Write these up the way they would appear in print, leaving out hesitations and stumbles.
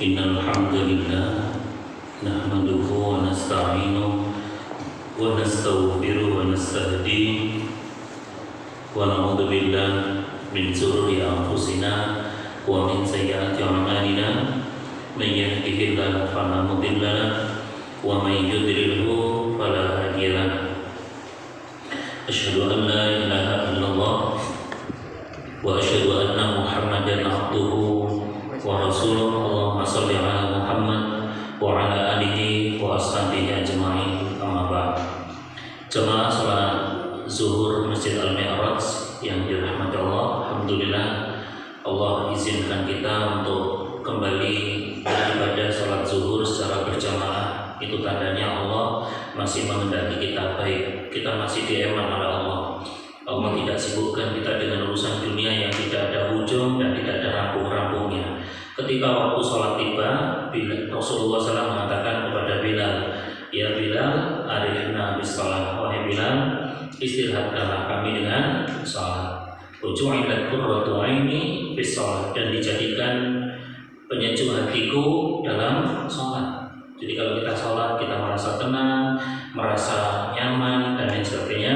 Innal hamdalillah nahmaduhu wa nasta'inuhu wa nastaghfiruhu wa nastahdihi wa na'udzu billahi min shururi anfusina wa min sayyiati a'malina may yahdihillahu fala mudilla lahu wa may yudlilhu fala hadiya lahu. Asyhadu an la ilaha illallah wa asyhadu anna Muhammadan abduhu wa rasuluhu. Allahumma shalli ala Muhammad wa ala alihi wa ashabihi ajma'in. Amma ba'd. Jemaah salat zuhur Masjid Al-Mi'raj yang dirahmati Allah, alhamdulillah Allah izinkan kita untuk kembali beribadah salat zuhur secara berjamaah. Itu tandanya Allah masih menghendaki kita baik, kita masih dieman oleh Allah. Allah tidak sibukkan kita dengan urusan dunia yang tidak ada ujung dan tidak ada rampung-rampungnya. Ketika waktu sholat tiba, Rasulullah SAW mengatakan kepada Bilal, "Ya Bilal, arihna bis sholat." Wahai Bilal, istirahatkanlah kami dengan sholat. Uju'ilat qurratu aini bis sholat, dan dijadikan penyejuk hatiku dalam sholat. Jadi kalau kita sholat, kita merasa tenang, merasa nyaman dan lain sebagainya.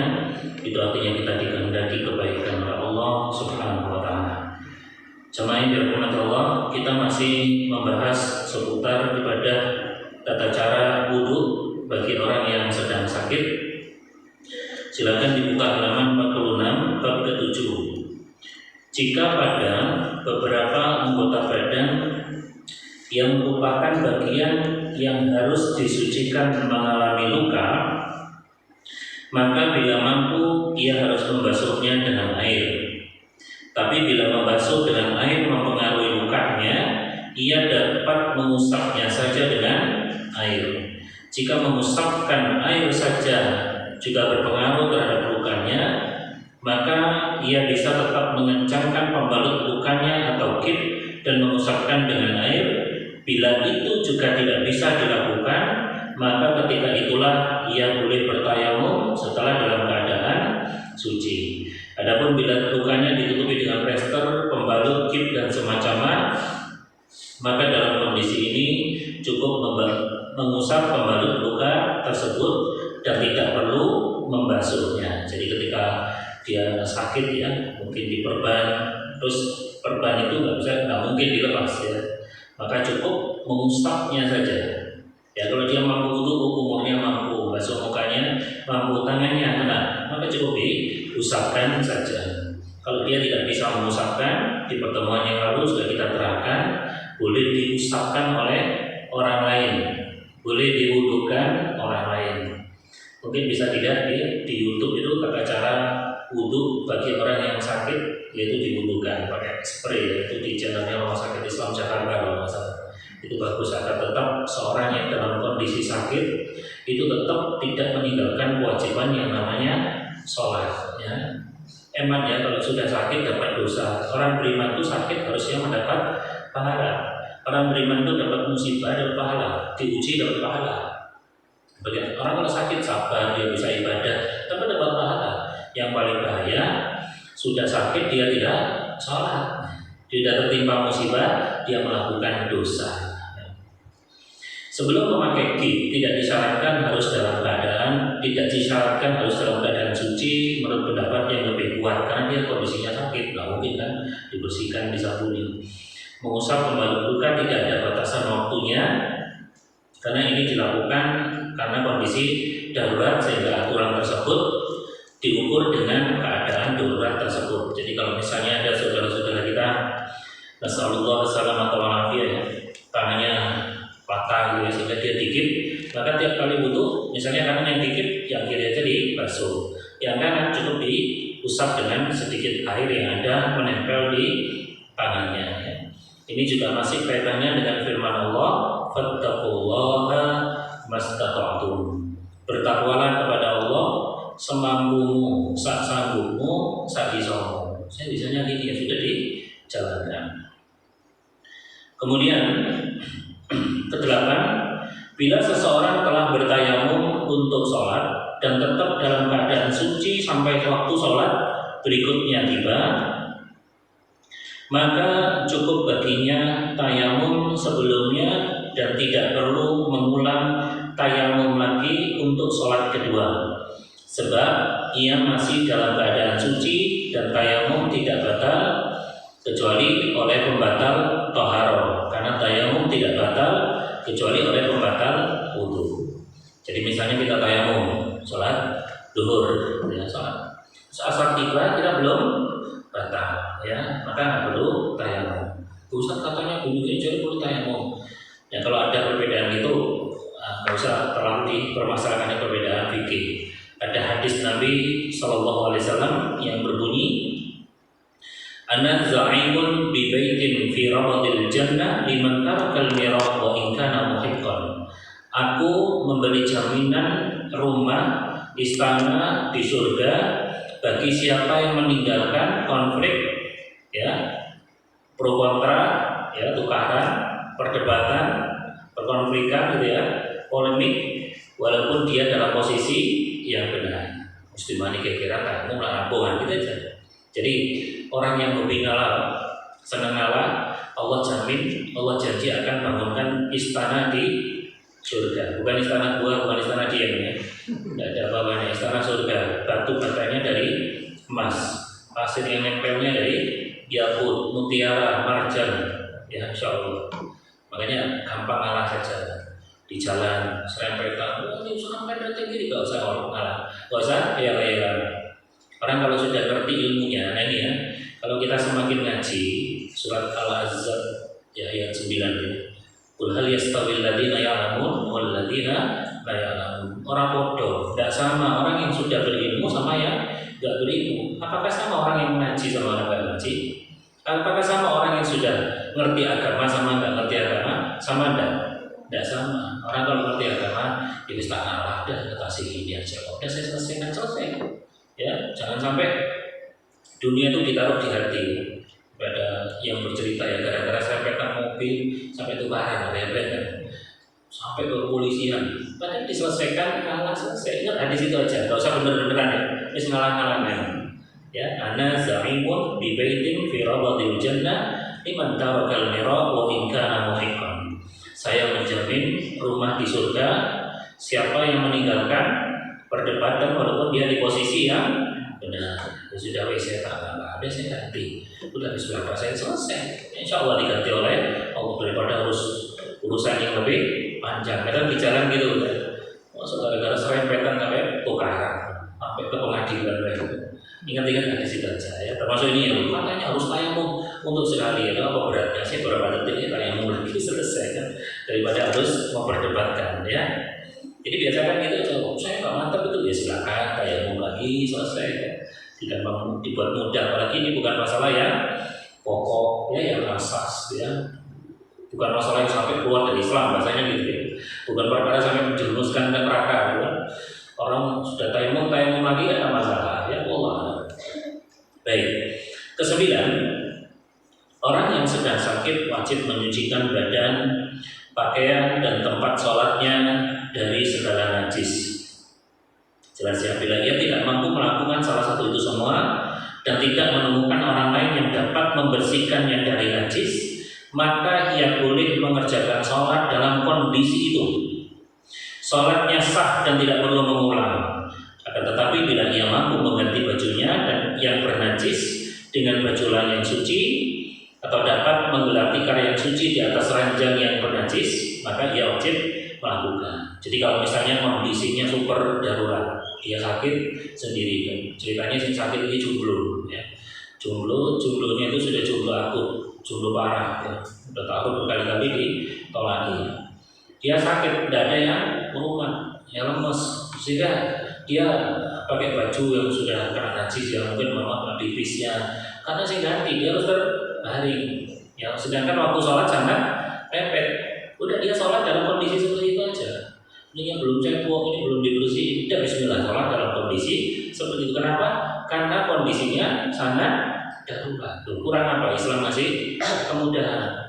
Itu artinya kita dikehendaki kebaikan oleh Allah Subhanahu wa Ta'ala. Jemaah yang dirahmati Allah, kita masih membahas seputar ibadah tata cara wudhu bagi orang yang sedang sakit. Silakan dibuka halaman 46 bab ke-7. Jika pada beberapa anggota badan yang merupakan bagian yang harus disucikan mengalami luka, maka bila mampu ia harus membasuhnya dengan air. Tapi bila membasuh dengan air mempengaruhi lukanya, ia dapat mengusapnya saja dengan air. Jika mengusapkan air saja juga berpengaruh terhadap lukanya, maka ia bisa tetap mengencangkan pembalut lukanya atau kit dan mengusapkan dengan air. Bila itu juga tidak bisa dilakukan, maka ketika itulah ia boleh bertayamum setelah dalam keadaan suci. Adapun bila lukanya ditutupi dengan plester, pembalut, kit dan semacamnya, maka dalam kondisi ini cukup mengusap pembalut luka tersebut dan tidak perlu membasuhnya. Jadi ketika dia sakit ya, mungkin diperban, terus perban itu nggak mungkin dilepas ya, maka cukup mengusapnya saja. Ya, kalau dia mampu wudhu, umurnya mampu, basuh mukanya, mampu tangannya, maka cukup diusapkan saja. Kalau dia tidak bisa mengusapkan, di pertemuan yang lalu sudah kita terangkan, boleh diusapkan oleh orang lain, boleh diwudukan orang lain. Mungkin bisa tidak di YouTube itu tata cara wudhu bagi orang yang sakit, yaitu diwudukan pakai spray, yaitu di channelnya Rumah Sakit Islam Jakarta kalau nggak salah. Itu bagus, agar tetap seorang yang dalam kondisi sakit itu tetap tidak meninggalkan kewajiban yang namanya sholat ya. Emang ya, kalau sudah sakit dapat dosa. Orang beriman itu sakit harusnya mendapat pahala. Orang beriman itu dapat musibah dapat pahala, diuji dapat pahala. Bagi orang kalau sakit sabar, dia bisa ibadah tapi dapat pahala. Yang paling bahaya, sudah sakit dia tidak sholat, tidak tertimpa musibah, dia melakukan dosa. Sebelum memakai kit, tidak disyaratkan harus dalam keadaan, tidak disyaratkan harus dalam keadaan suci menurut pendapat yang lebih kuat, karena dia kondisinya sakit, nggak mungkin kan dibersihkan, disabuni. Mengusap pembalut luka tidak ada batasan waktunya, karena ini dilakukan karena kondisi darurat, sehingga aturan tersebut diukur dengan keadaan darurat tersebut. Jadi kalau misalnya ada saudara-saudara kita, nasallallahu salamata wa afiyah ya, tangannya patah gitu, sehingga dia dikit, maka tiap kali butuh, misalnya kanan yang dikit, yang kiri aja dibasuh, yang kanan cukup diusap dengan sedikit air yang ada menempel di tangannya ya. Ini juga masih kaitannya dengan firman Allah, fattaqullaha mastata'tum. Bertakwalah kepada Allah semampumu, sak sanggupmu, sak bisamu. Saya bisanya gini ya, sudah dijalankan. Kemudian kedelapan, bila seseorang telah bertayamum untuk sholat dan tetap dalam keadaan suci sampai waktu sholat berikutnya tiba, maka cukup baginya tayamum sebelumnya dan tidak perlu mengulang tayamum lagi untuk sholat kedua, sebab ia masih dalam keadaan suci dan tayamum tidak batal kecuali oleh pembatal toharo, karena tayamum tidak batal kecuali oleh pembatal wudhu. Jadi misalnya kita tayamum sholat duhur, ya, sholat asar tiba kita belum batal, ya, maka nggak perlu tayamum. Ustaz katanya bunyi jadi perlu tayamum. Ya kalau ada perbedaan itu nggak usah terlalu dipermasalahkan perbedaan fikih. Ada hadis Nabi SAW yang berbunyi, Ana za'imun bi baitin fi rabadil jannah liman tarakal mirah wa in kana muhiqqan. Aku memberi jaminan rumah istana di surga bagi siapa yang meninggalkan konflik, ya, pro kontra, ya, tukaran, perdebatan, perkonflikan, gitu ya, polemik, walaupun dia dalam posisi yang benar. Muslimani kira-kira kamu merampungan gitu aja. Jadi orang yang hobi ngalah, senang ngalah, Allah jamin, Allah janji akan bangunkan istana di surga. Bukan istana gua, bukan istana dia, ya. Tidak ada apa-apanya, istana surga. Batu batanya dari emas, pasir yang nempelnya dari yakut, mutiara, marjan, ya, insya Allah. Makanya gampang ngalah saja di jalan, serempetan. Ini serempetan tinggi, nggak usah ngalah, nggak usah ya. Orang kalau sudah ngerti ilmunya, nah ini ya, kalau kita semakin ngaji surat Al-Ahzab, ya, ayat 9 ya. Qul hal yastawil ladzina ya'lamun wal ladzina la ya'lamun. Orang bodoh tidak sama orang yang sudah berilmu sama yang tidak berilmu. Apakah sama orang yang ngaji sama orang yang ngaji? Apakah sama orang yang sudah ngerti agama sama nggak ngerti agama? Sama enggak? Tidak sama. Orang kalau ngerti agama, ya wis tak ngalah, dah kasih ini aja. Udah saya selesai. Ya, jangan sampai dunia itu ditaruh di hati. Pada yang bercerita ya, gara-gara saya petak mobil sampai tukaran, sampai ke kepolisian. Padahal diselesaikan, ngalah selesai. Ingat hadis itu aja, nggak usah bener-beneran ya. Wis ngalah-ngalahan. Ya, ana za'imun bi baitin fi rabadil jannah liman tarakal mirah wa in kana muhiqqan. Saya menjamin rumah di surga siapa yang meninggalkan perdebatan walaupun dia di posisi yang benar. Ya sudah, saya tak ngalah, ada saya ganti. Udah habis berapa saya selesai. Insya Allah diganti oleh Allah daripada urusan yang lebih panjang. Kadang di jalan gitu, gara-gara serempetan sampai tukaran, sampai ke pengadilan. Ingat-ingat hadis itu aja ya. Termasuk ini ya, katanya harus tayamum untuk sekali ya. Apa beratnya? Saya beberapa detik tayamum lagi selesai kan, daripada harus memperdebatkan ya. Jadi biasakan gitu aja. Saya nggak mantap itu ya silakan tayamum lagi selesai. Tidak dibuat mudah. Apalagi ini bukan masalah yang pokok ya, yang asas ya. Bukan masalah yang sampai keluar dari Islam bahasanya gitu ya. Bukan perkara sampai menjerumuskan ke neraka ya. Orang sudah tayamum lagi kan ada masalah ya Allah. Baik. Kesembilan, orang yang sedang sakit wajib menyucikan badan, pakaian dan tempat sholatnya dari segala najis. Jelas ya, bila ia tidak mampu melakukan salah satu itu semua dan tidak menemukan orang lain yang dapat membersihkannya dari najis, maka ia boleh mengerjakan sholat dalam kondisi itu. Sholatnya sah dan tidak perlu mengulang. Akan tetapi bila ia mampu mengganti bajunya dan yang bernajis dengan baju lain yang suci, atau dapat menggelar tikar yang suci di atas ranjang yang bernajis, maka ia wajib melakukan. Jadi kalau misalnya kondisinya super darurat, dia sakit sendiri, ceritanya si sakit ini jomblo, ya. Jomblonya itu sudah jomblo akut, jomblo parah, ya. Udah tahun berkali-kali ditolaki. Dia sakit, tidak ada yang rumah, yang lemes, sehingga dia pakai baju yang sudah kena najis, yang mungkin memang tipisnya, karena sih ganti dia harus berbaring. Ya, sedangkan waktu sholat jangan mepet. Udah dia sholat dalam kondisi seperti itu aja. Ini yang belum cebok, ini belum dibersihin, udah bismillah sholat dalam kondisi seperti itu. Kenapa? Karena kondisinya sangat darurat. Kurang apa? Islam masih kemudahan.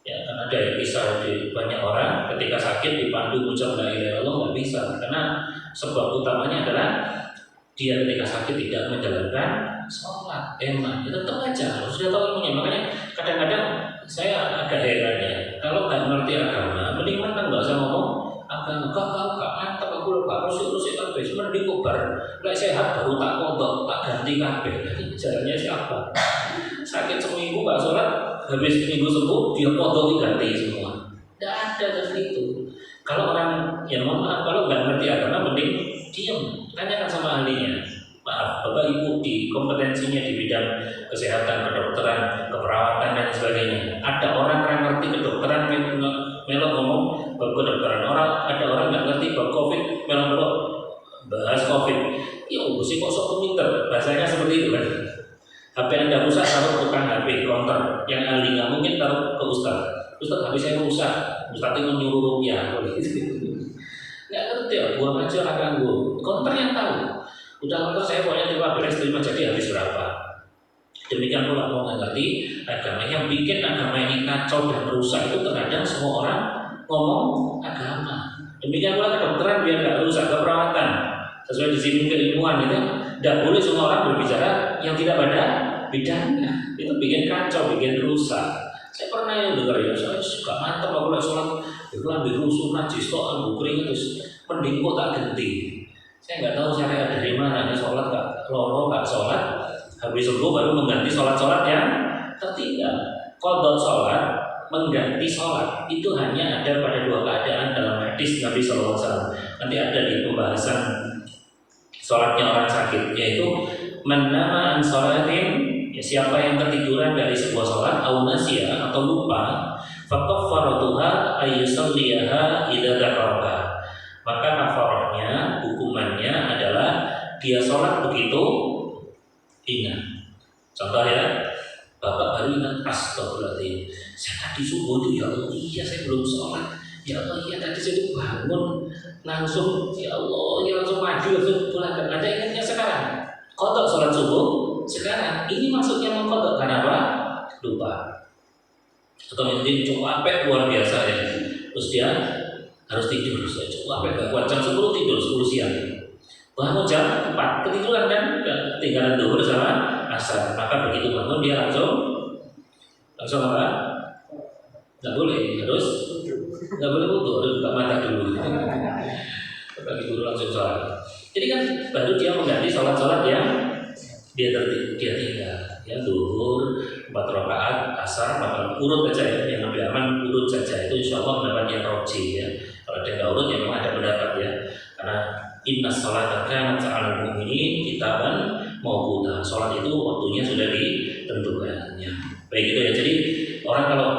Ya, karena ada yang kisah di banyak orang ketika sakit dipandu ucap la ilaha illallah nggak bisa, karena sebab utamanya adalah dia ketika sakit tidak menjalankan sholat. sholat eman, ya tetap aja sudah tahu ilmunya. Makanya kadang-kadang saya agak heran ya, kalau nggak ngerti agama, mending kan nggak usah ngomong agama. Gak mantap aku gak rusik kabeh, mending kubar. Lek sehat baru tak kodok, tak ganti kabeh. Jalannya siapa? Sakit seminggu nggak sholat, habis minggu sembuh dia kodok ganti semua. Tidak ada seperti itu. Kalau orang yang mohon maaf, kalau nggak ngerti agama, mending diam, tanyakan sama ahlinya. Maaf, Bapak Ibu di kompetensinya di bidang kesehatan, kedokteran, keperawatan dan sebagainya. Ada orang yang ngerti kedokteran melok ngomong bab kedokteran, ada orang nggak ngerti bab COVID melok bahas COVID. Ya sih kok sok pinter, bahasanya seperti itu kan. HP Anda rusak, taruh tukang HP counter, yang ahli nggak mungkin taruh ke Ustaz. Ustaz HP saya rusak, Ustaz itu menyuruh rupiah. Nggak ngerti ya, buang aja akan gue. Counter yang tahu. Udah nonton saya pokoknya terima beres terima jadi habis berapa. Demikian pula mau nggak ngerti agama, yang bikin agama ini kacau dan rusak itu terkadang semua orang ngomong agama. Demikian pula kedokteran biar nggak rusak, keperawatan sesuai disiplin keilmuan itu tidak boleh semua orang berbicara yang tidak pada bidangnya. Itu bikin kacau, bikin rusak. Saya pernah yang dengar ya, saya suka mantap aku lagi sholat itu ambil rusuh najis kok ambil kering terus mending kok tak ganti. Saya nggak tahu syariat dari mana, ini sholat gak loro gak sholat, habis sembuh baru mengganti sholat-sholat yang tertinggal. Qadha sholat, mengganti sholat itu hanya ada pada dua keadaan dalam hadis Nabi SAW. Nanti ada di pembahasan sholatnya orang sakit, yaitu menama an sholatin, ya, siapa yang ketiduran dari sebuah sholat, au nasiya atau lupa, fakaffaratuha ayyusalliyaha idza dzakaraha. Maka kafarahnya, hukumannya adalah dia sholat begitu ingat. Contoh ya, Bapak baru ingat, astagfirullahaladzim, saya tadi subuh itu ya Allah, iya saya belum sholat. Ya Allah, iya tadi saya bangun langsung, ya Allah, ya langsung maju, langsung pulang. Ada ingatnya sekarang, kodok sholat subuh sekarang. Ini maksudnya mengkodok karena apa? Lupa. Atau mungkin cukup apek luar biasa ya, terus dia harus tidur, saya cukup apek gak kuat, jam 10 tidur, 10 siang. Bangun jam 4, ketiduran kan, ketinggalan zuhur sama asar. Maka begitu bangun dia langsung apa? Nggak boleh, harus nggak boleh wudu, harus buka mata dulu. Bagi guru langsung sholat. Jadi kan baru dia mengganti sholat-sholat yang dia tinggal. Ya zuhur 4 rakaat, asar 4 urut aja ya, yang lebih aman urut saja. Itu insya Allah mendapat yang roji ya. Kalau dia nggak urut ya memang ada pendapat ya. Karena inna sholata kanat 'alal mu'minin kitaban mawquta. Sholat itu waktunya sudah ditentukan. Ya. Baik itu ya. Jadi orang kalau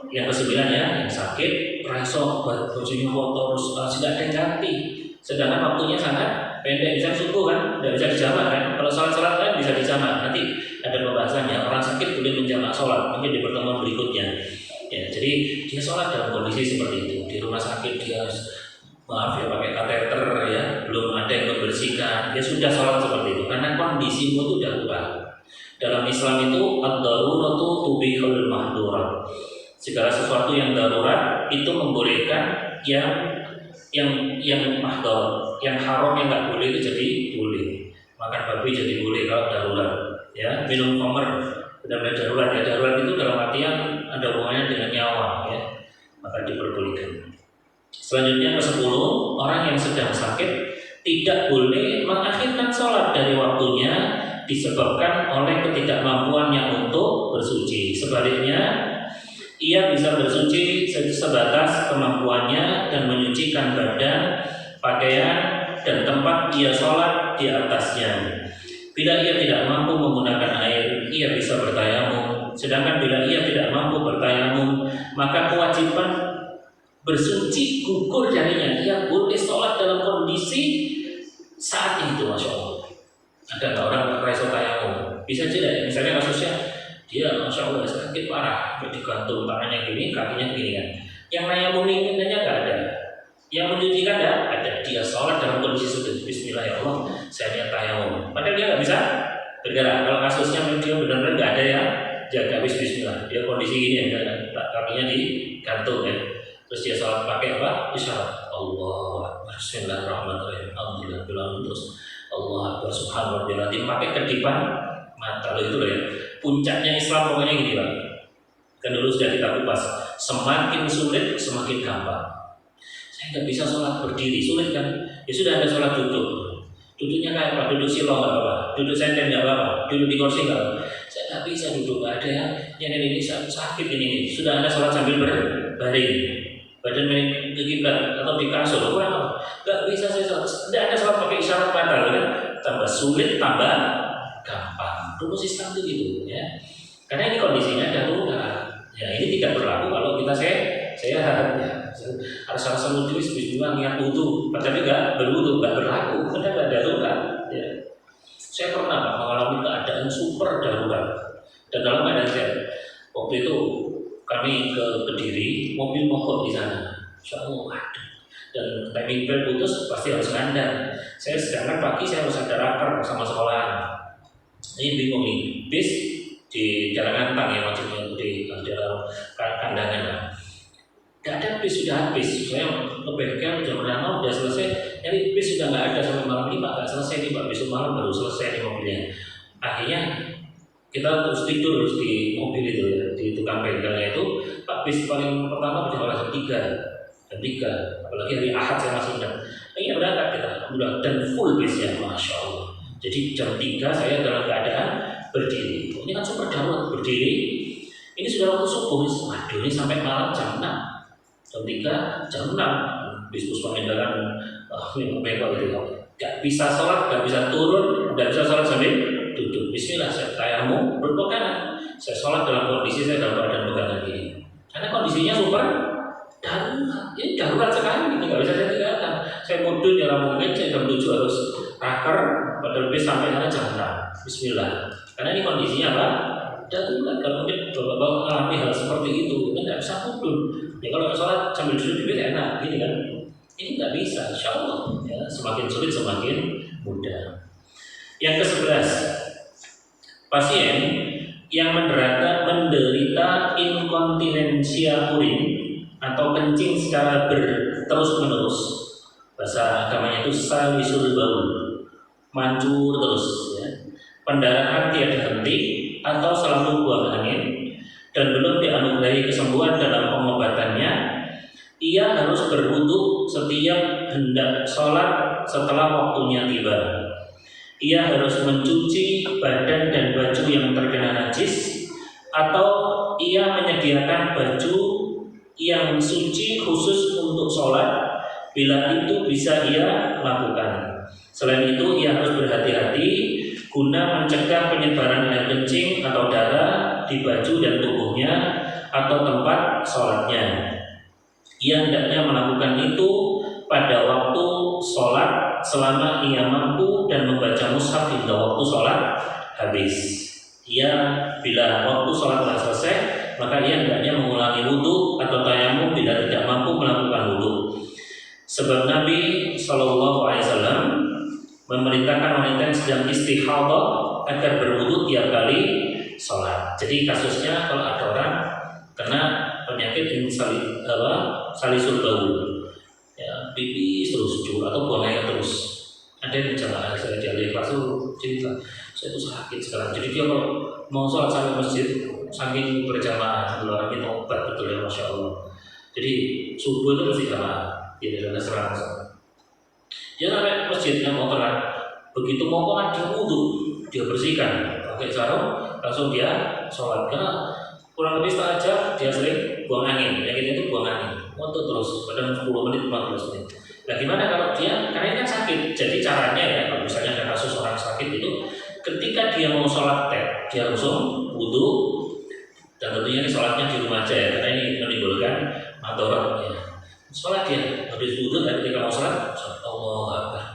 yang ke-9 ya, yang sakit, raso, bajunya kotor, tidak ada yang ganti. Sedangkan waktunya sangat pendek, bisa subuh kan, tidak bisa dijamak kan. Kalau sholat-sholat kan bisa dijamak. Nanti ada pembahasannya. Orang sakit boleh menjamak sholat, mungkin di pertemuan berikutnya. Ya, jadi dia sholat dalam kondisi seperti itu. Di rumah sakit dia maaf ya pakai kateter ya, belum ada yang membersihkan. Dia sudah sholat seperti itu karena kondisimu itu darurat. Dalam Islam itu ad-daruratu tubihul mahdurat. Segala sesuatu yang darurat itu membolehkan yang mahdhur, yang haram yang nggak boleh itu jadi boleh. Makan babi jadi boleh kalau darurat. Ya, minum khamr benar-benar darurat ya. Darurat itu dalam artian ada hubungannya dengan nyawa ya, maka diperbolehkan. Selanjutnya ke-10, orang yang sedang sakit tidak boleh mengakhirkan sholat dari waktunya disebabkan oleh ketidakmampuannya untuk bersuci. Sebaliknya, ia bisa bersuci sebatas kemampuannya dan menyucikan badan, pakaian, dan tempat ia sholat di atasnya. Bila ia tidak mampu menggunakan air, ia bisa bertayamum. Sedangkan bila ia tidak mampu bertayamum, maka kewajiban bersuci gugur darinya. Ia boleh sholat dalam kondisi saat itu, masya Allah. Ada nggak orang raiso tayamum? Bisa tidak? Misalnya kasusnya dia masya Allah sakit parah, digantung tangannya gini, kakinya gini kan. Yang tayamum ini nggak ada. Yang mencucikan nggak ada. Dia sholat dalam kondisi sudah Bismillah ya Allah, saya niat tayamum. Padahal dia nggak bisa bergerak. Kalau kasusnya dia benar-benar nggak ada ya, jaga Bismillah. Dia kondisi gini ya, kakinya digantung ya. Terus dia sholat pakai apa? Isyarat Allah, Bismillahirrahmanirrahim, Alhamdulillah, terus Allah Akbar, Subhanallah, pakai kedipan mata. Loh itu loh ya, puncaknya Islam pokoknya gini Pak. Kan dulu sudah kita kupas, semakin sulit semakin gampang. Saya nggak bisa sholat berdiri, sulit kan? Ya sudah, ada sholat duduk. Duduknya kayak apa? Duduk silong nggak apa-apa, duduk senden nggak apa-apa, duduk di kursi nggak apa-apa. Saya nggak bisa duduk, nggak ada yang ini sakit ini. Sudah ada sholat sambil berbaring, badan ke kiblat atau di kasur, kurang nggak bisa saya sholat. Tidak ada sholat pakai isyarat mata, kan? Tambah sulit, tambah gampang. Rumus Islam itu gitu ya. Karena ini kondisinya darurat. Ya ini tidak berlaku kalau kita sehat ya. Harus alasan wudhu bismillah niat wudhu, tapi nggak berwudhu, nggak berlaku karena nggak darurat. Ya. Saya pernah Pak, mengalami keadaan super darurat dan dalam keadaan saya waktu itu kami ke Kediri, mobil mogok di sana. Insya Allah ada. Dan timing bel putus pasti harus ngandang. Saya sedangkan pagi saya harus ada raker sama sekolah. Ini bingung nih, bis di Jalan Antang ya maksudnya di dalam kandangan lah. Gak ada bis, sudah habis. Saya ke bengkel jam berapa udah selesai. Jadi bis sudah nggak ada sampai malam ini Pak, nggak selesai nih Pak, besok malam baru selesai nih mobilnya. Akhirnya kita terus tidur di mobil itu ya, di tukang bengkelnya itu. Pak bis paling pertama jam 3, apalagi hari Ahad saya masih ingat. Akhirnya berangkat kita, udah dan full bisnya, masya Allah. Jadi jam 3 saya dalam keadaan berdiri. Ini kan super darurat berdiri. Ini sudah waktu subuh, waduh ini sampai malam jam 6. Jam 3, jam 6 bis Puspa Mendaran bengkel itu. Gak bisa sholat, gak bisa turun, gak bisa sholat sambil duduk. Bismillah, saya tayammum berpegangan. Saya sholat dalam kondisi saya dalam keadaan pegangan ini. Karena kondisinya super darurat. Ini darurat sekali, ini gak bisa saya tinggalkan. Saya mudun ya mungkin saya jam 7 harus raker, padahal bis sampai sana jam 6. Bismillah. Karena ini kondisinya apa? Darurat. Kalau mungkin bapak-bapak mengalami hal seperti itu, kan nggak bisa mudun. Ya kalau sholat sambil duduk di bis enak, gini kan? Ini nggak bisa, insya Allah. Ya, semakin sulit semakin mudah. Yang ke-11, pasien yang menderita inkontinensia urin atau kencing secara terus-menerus, bahasa agamanya itu salisul baul, mancur terus, ya. Pendarahan tiada henti atau selalu buang angin dan belum dianugerahi kesembuhan dalam pengobatannya, ia harus berwudu setiap hendak sholat setelah waktunya tiba. Ia harus mencuci badan dan baju yang terkena najis, atau ia menyediakan baju yang suci khusus untuk sholat bila itu bisa ia lakukan. Selain itu ia harus berhati-hati guna mencegah penyebaran air kencing atau darah di baju dan tubuhnya atau tempat sholatnya. Ia hendaknya melakukan itu pada waktu sholat selama ia mampu dan membaca mushaf hingga waktu sholat habis. Ia bila waktu sholat telah selesai, maka ia hendaknya mengulangi wudhu atau tayamum bila tidak mampu melakukan wudhu. Sebab Nabi SAW memerintahkan wanita yang sedang istihadah agar berwudhu tiap kali sholat. Jadi kasusnya kalau ada orang kena penyakit salisul baul, ya, pipis terus atau buang air terus. Ada yang jamaah saya di kelas itu cerita, saya itu sakit sekarang. Jadi dia kalau mau sholat sampai masjid, saking berjamaah, orang itu obat betul ya, masya Allah. Jadi subuh itu mesti jamaah, tidak ada serang. Dia sampai masjidnya mau terang, begitu mau ada wudhu, dia bersihkan pakai sarung, langsung dia sholat. Karena kurang lebih setengah jam dia sering buang angin, yang itu buang angin, untuk terus kadang 10 menit, 15 menit. Nah gimana kalau dia, karena ini kan sakit, jadi caranya ya, kalau misalnya ada kasus orang sakit itu, ketika dia mau sholat dia langsung wudhu, dan tentunya ini sholatnya di rumah aja ya, karena ini menimbulkan madorot ya. Sholat dia habis wudhu dan ketika mau sholat, Allah Akbar,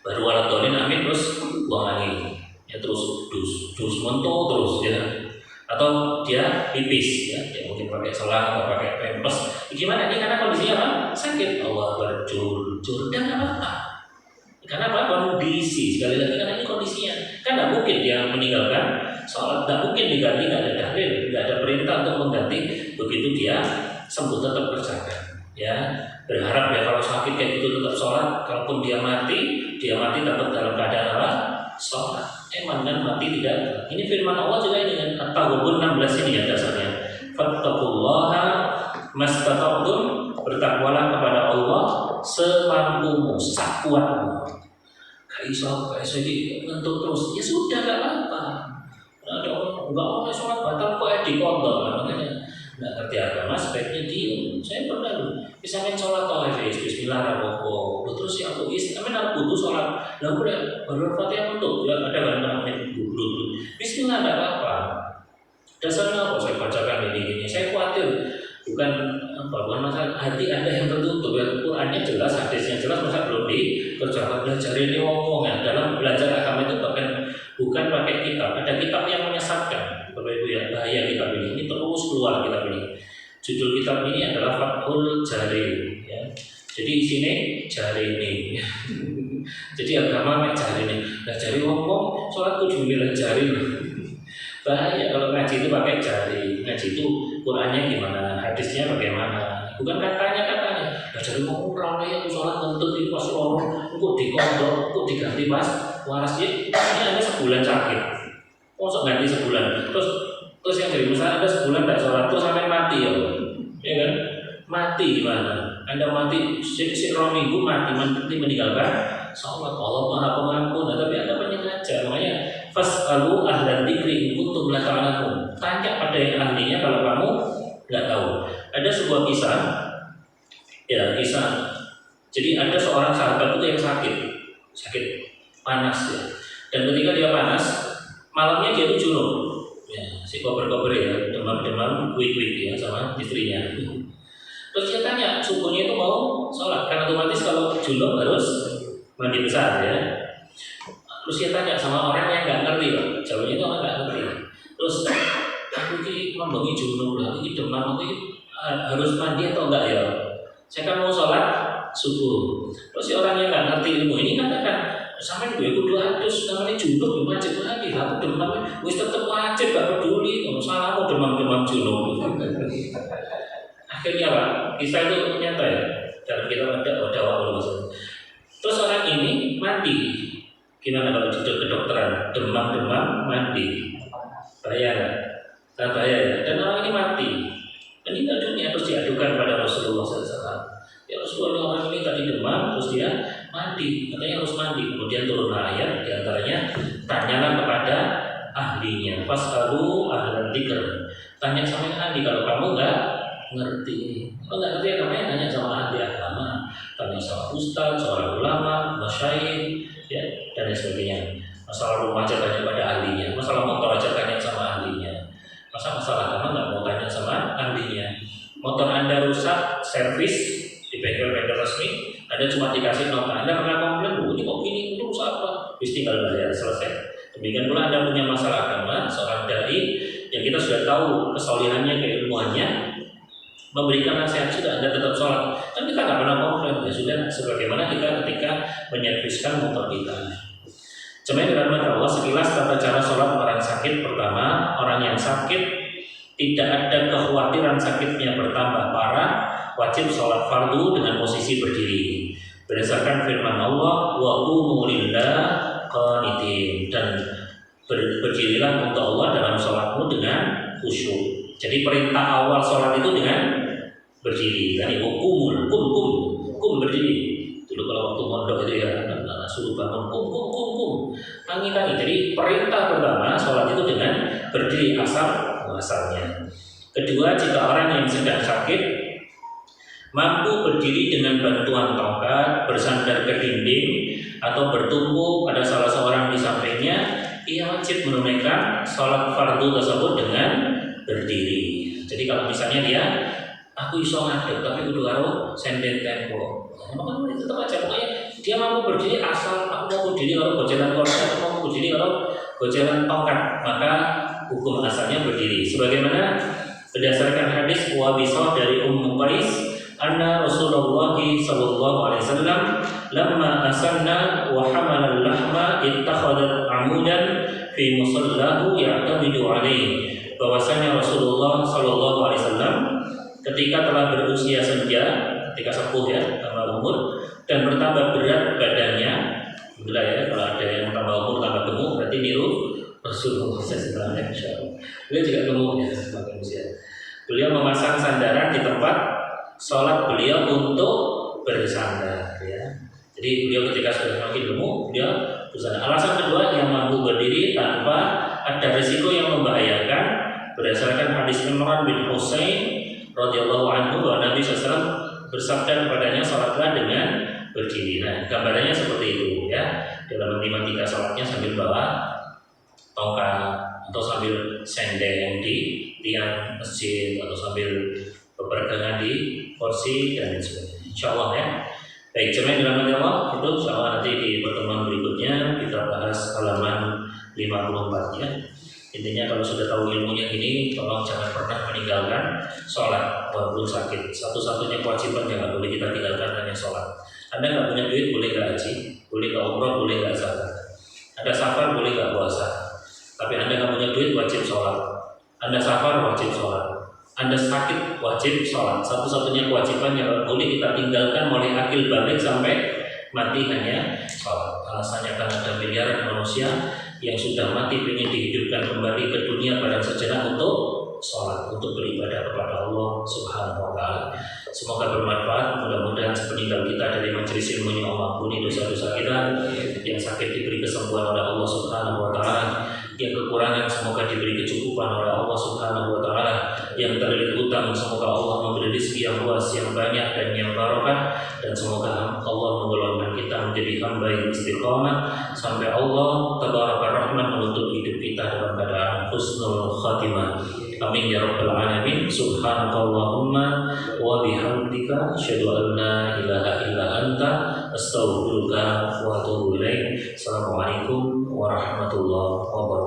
baru waladolin amin terus buang angin, ya terus dus mentok terus ya. Atau dia pipis ya, dia mungkin pakai selang atau pakai pempes. Gimana ini karena kondisinya apa? Sakit. Allah berjur dan apa? Karena apa? Kondisi. Sekali lagi karena ini kondisinya. Kan tidak mungkin dia meninggalkan sholat, tidak mungkin diganti, tidak ada dalil, tidak ada perintah untuk mengganti. Begitu dia sembuh tetap kerjakan. Ya, berharap ya kalau sakit kayak gitu tetap sholat. Kalaupun dia mati tetap dalam keadaan apa? Sholat. dan mati tidak. Ini firman Allah juga ini kan At-Taghabun 16 ini ya dasarnya. Fattaqullaha mastata'tum, bertakwalah kepada Allah semampumu, sekuatmu. Gak iso ngentuk terus. Ya sudah, gak apa-apa. Ada orang enggak sholat batal kok dikodok, makanya nggak ngerti agama sebaiknya diem. Saya pernah bisa main sholat Bismillahirrahmanirrahim. Terus ya aku amin butuh sholat. Lalu baru Fatihah untuk ya ada kan amin dulu. Bismillah nggak apa-apa. Dasarnya apa saya bacakan ini. Saya khawatir bukan masalah hati Anda yang tertutup ya. Qurannya jelas, hadisnya jelas, masa belum dikerjakan. Belajar ini ngomong ya. Dalam belajar agama itu bukan pakai kitab. Ada kitab yang menyesatkan. Bapak Ibu ya, bahaya kitab ini terus keluar kitab ini. Judul kitab ini adalah Fathul Jari ya. Jadi di sini jari ini. Jadi agama mek jari ini. Nah jari ngomong sholat kudu milih jari. Bahaya kalau ngaji itu pakai jari. Ngaji itu Qurannya gimana, hadisnya bagaimana. Bukan katanya. Nah jari ngomong rame yang sholat ngentut di pas lorong, kok dikondok, kok diganti pas waras ya. Ini Anda sebulan sakit. Masuk ganti sebulan, terus yang jadi misalnya Anda sebulan tak sholat terus sampai mati ya kan? Mati gimana? Anda mati si 2 minggu mati meninggalkan sholat. Allah Maha Pengampun. Nah, tapi Anda penyengaja. Makanya fas'alu ahlan dzikri in kuntum la ta'lamun. Tanya pada yang ahlinya kalau kamu nggak tahu. Ada sebuah kisah. Jadi ada seorang sahabat itu yang sakit panas ya. Dan ketika dia panas malamnya dia tuh junub, ya, si kober-kober ya, demam-demam, wik-wik ya sama istrinya. Terus dia tanya, subuhnya itu mau sholat, karena otomatis kalau junub harus mandi besar ya. Terus dia tanya sama orang yang nggak ngerti, jawabnya itu orang nggak ngerti. Terus aku ini membangi junub lah, ini demam, aku harus mandi atau enggak ya? Saya kan mau sholat subuh. Terus si orang yang nggak ngerti ilmu ini katakan, sampai gue kudu adus, namanya junub wajib lagi. Aku demam, wis tetep wajib, gak peduli. Kalau salah aku demam junub. Akhirnya Pak, kisah itu nyata ya. Dalam kita ada waktu masalah. Terus orang ini mandi. Gimana kalau di kedokteran demam mandi? Bayar, tak bayar ya. Dan orang ini mati. Meninggal dunia terus diadukan pada Rasulullah SAW. Ya Rasulullah, orang ini tadi demam terus dia mandi, katanya harus mandi. Kemudian turun ayat diantaranya tanyalah kepada ahlinya. Fas'alu ahlan dzikr. Tanya sama ahli kalau kamu nggak ngerti. Kalau nggak ngerti namanya tanya sama ahli agama. Tanya sama ustaz, seorang ulama, masyayikh, ya dan lain sebagainya. Masalah rumah aja tanya pada ahlinya. Masalah motor aja tanya sama ahlinya. Masalah agama nggak mau tanya sama ahlinya. Motor Anda rusak, servis di bengkel-bengkel resmi, Anda cuma dikasih nota, Anda pernah komplain, ini kok ini rusak apa? Bis tinggal bayar, selesai. Demikian pula Anda punya masalah agama, seorang dai yang kita sudah tahu kesolihannya, keilmuannya, memberikan nasihat sudah Anda tetap sholat. Kan kita nggak pernah komplain, ya sudah sebagaimana kita ketika menyerviskan motor kita. Cuma dirahmati Allah, sekilas tata cara sholat orang sakit. Pertama, orang yang sakit tidak ada kekhawatiran sakitnya bertambah parah, wajib sholat fardu dengan posisi berdiri berdasarkan firman Allah, wa qumu lillahi qanitin, dan berdirilah untuk Allah dalam sholatmu dengan khusyuk. Jadi perintah awal sholat itu dengan berdiri. Kan ibu kum berdiri. Dulu kalau waktu mondok itu ya suruh bangun kum tangi. Jadi perintah pertama sholat itu dengan berdiri asalnya. Kedua, jika orang yang sedang sakit mampu berdiri dengan bantuan tongkat, bersandar ke dinding atau bertumpu pada salah seorang di sampingnya, ia wajib menunaikan sholat fardu tersebut dengan berdiri. Jadi kalau misalnya dia, aku iso ngadeg tapi kudu karo senden tempo, maka itu tetap aja. Pokoknya dia mampu berdiri asal aku mau berdiri kalau gojelan korban, aku mau berdiri kalau gojelan tongkat, maka hukum asalnya berdiri. Sebagaimana berdasarkan hadis Wabisah dari Ummu Qais, anna Rasulullah sallallahu alaihi wasallam lamma asanna wa hamala al-lahma ittakhadha amudan fi musallahu ya'tamidu alaihi. Bahwasanya Rasulullah sallallahu alaihi wasallam ketika telah berusia senja, ketika sepuh ya, tambah umur dan bertambah berat badannya, Alhamdulillah ya, kalau ada yang tambah umur tambah gemuk berarti niru Rasulullah SAW. Beliau juga gemuk ya semakin usia. Beliau memasang sandaran di tempat sholat beliau untuk bersandar ya. Jadi beliau ketika sudah semakin gemuk beliau bersandar. Alasan kedua, yang mampu berdiri tanpa ada risiko yang membahayakan berdasarkan hadis Imran bin Husain radhiyallahu anhu bahwa Nabi SAW bersabda kepadanya, sholatlah dengan berdiri. Nah, gambarannya seperti itu ya. Dalam tiga sholatnya sambil bawa tongkat atau sambil sendeng di tiang masjid atau sambil berpegangan di kursi dan lain sebagainya. Insyaallah ya. Baik, jemaah dirahmati Allah, itu insyaallah nanti di pertemuan berikutnya kita bahas halaman 54 ya. Intinya kalau sudah tahu ilmunya ini, tolong jangan pernah meninggalkan sholat walaupun sakit. Satu-satunya kewajiban jangan boleh kita tinggalkan hanya sholat. Anda nggak punya duit boleh nggak haji, boleh nggak umrah, boleh nggak zakat. Anda safar boleh nggak puasa. Tapi Anda nggak punya duit wajib sholat. Anda safar wajib sholat. Anda sakit wajib sholat. Satu-satunya kewajiban yang boleh kita tinggalkan mulai akil balik sampai mati hanya sholat. Alasannya karena ada miliaran manusia yang sudah mati ingin dihidupkan kembali ke dunia pada sejenak untuk sholat, untuk beribadah kepada Allah Subhanahu wa Ta'ala. Semoga bermanfaat. Mudah-mudahan sepeninggal kita dari majelis ilmu ini Allah ampuni dosa-dosa kita. Yang sakit diberi kesembuhan oleh Allah Subhanahu wa Ta'ala. Yang kekurangan semoga diberi kecukupan oleh Allah Subhanahu wa Ta'ala. Yang terlilit utang semoga Allah memberi rezeki yang luas, yang banyak dan yang barokah. Dan semoga Allah menggolongkan kita menjadi hamba yang istiqamah sampai Allah tabaraka rahman menutup hidup kita dalam keadaan husnul khatimah. Amin ya rabbal alamin. Subhanakallahumma wa bihamdika asyhadu an la ilaha illa anta astaghfiruka wa atubu ilaik. Assalamualaikum warahmatullahi wabarakatuh.